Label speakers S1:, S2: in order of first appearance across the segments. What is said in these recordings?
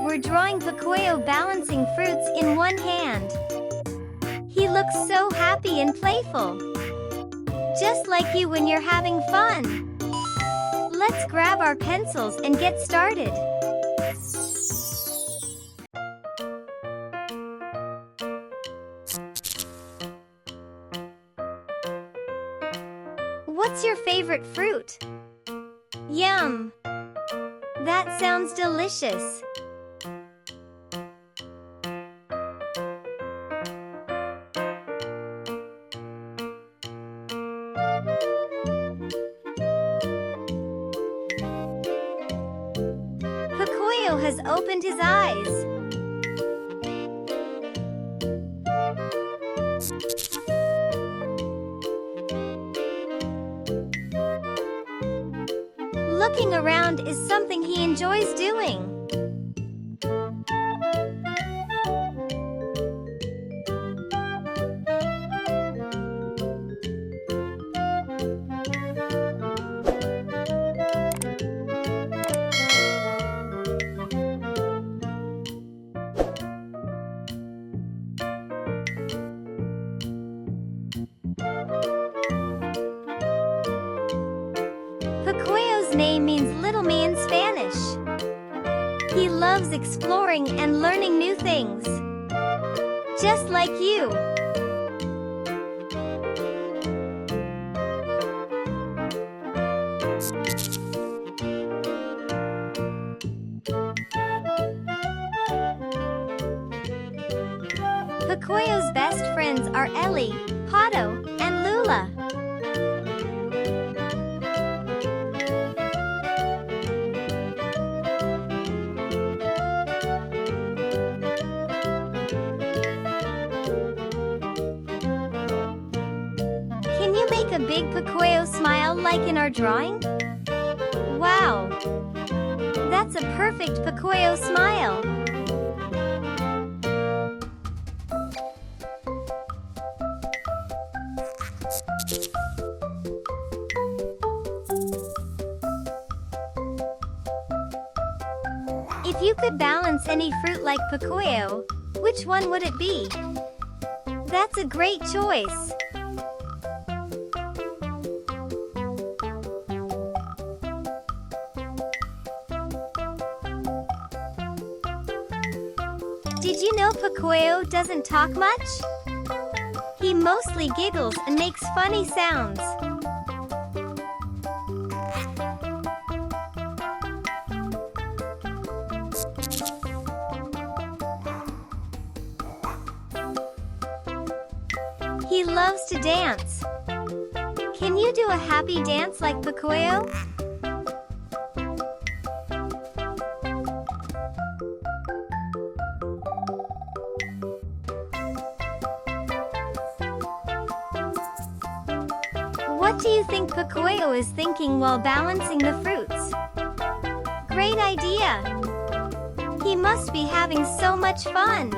S1: We're drawing Pocoyo balancing fruits in one hand. He looks so happy and playful. Just like you when you're having fun. Let's grab our pencils and get started. What's your favorite fruit? Yum! That sounds delicious. Pocoyo has opened his eyes. Looking around is something he enjoys doing. Pocoyo's name means little me in Spanish. He loves exploring and learning new things. Just like you. Pocoyo's best friends are Elly, Pato, and Loula. Can you make a big Pocoyo smile like in our drawing? Wow! That's a perfect Pocoyo smile! If you could balance any fruit like Pocoyo, which one would it be? That's a great choice! Did you know Pocoyo doesn't talk much? He mostly giggles and makes funny sounds. He loves to dance. Can you do a happy dance like Pocoyo? What do you think Pocoyo is thinking while balancing the fruits? Great idea! He must be having so much fun!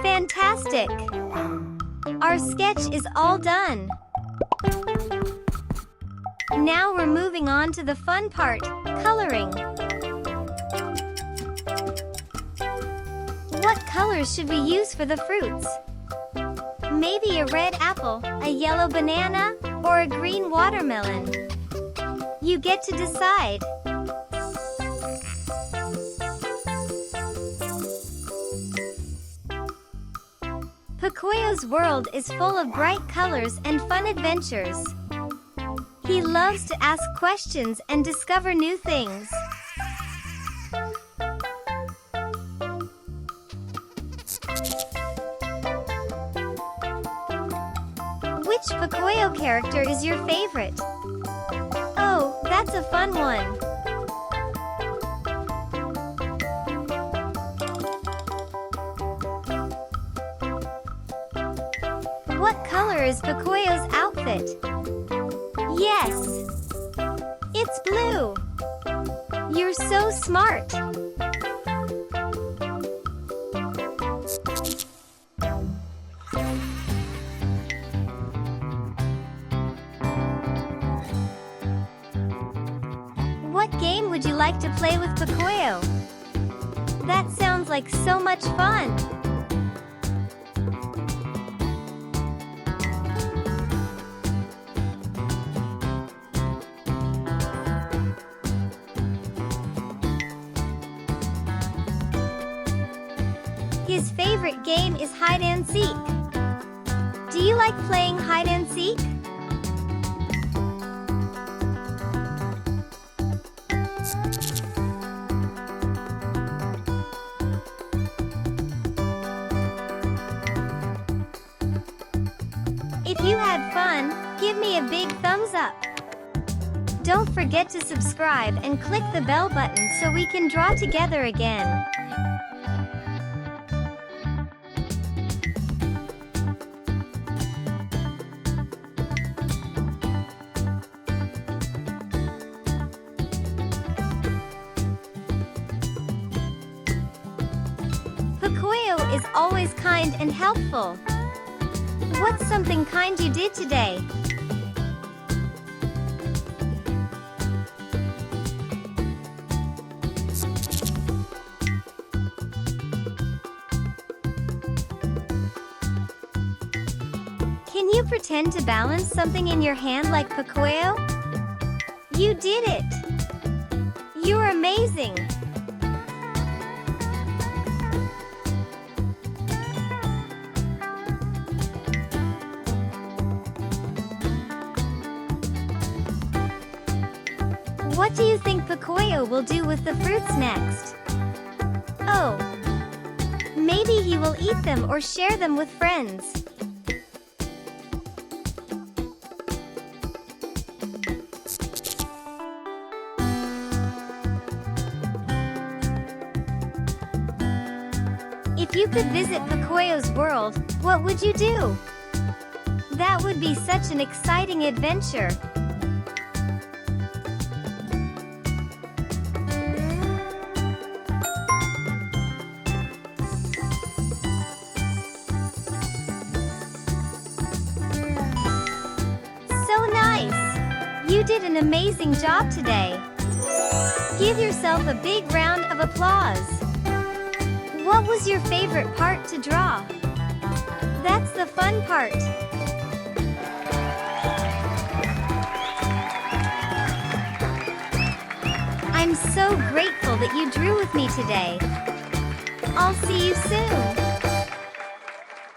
S1: Fantastic! Our sketch is all done. Now we're moving on to the fun part, coloring. What colors should we use for the fruits? Maybe a red apple, a yellow banana, or a green watermelon? You get to decide. Pocoyo's world is full of bright colors and fun adventures. He loves to ask questions and discover new things. Which Pocoyo character is your favorite? Oh, that's a fun one. What color is Pocoyo's outfit? Yes! It's blue! You're so smart! would you like to play with Pocoyo? That sounds like so much fun! His favorite game is hide and seek. Do you like playing hide and seek? If you had fun, give me a big thumbs up. Don't forget to subscribe and click the bell button so we can draw together again. Pocoyo is always kind and helpful. What's something kind you did today? Can you pretend to balance something in your hand like Pocoyo? You did it! You're amazing! What do you think Pocoyo will do with the fruits next? Oh, maybe he will eat them or share them with friends. If you could visit Pocoyo's world, what would you do? That would be such an exciting adventure. You did an amazing job today. Give yourself a big round of applause. What was your favorite part to draw? That's the fun part. I'm so grateful that you drew with me today. I'll see you soon.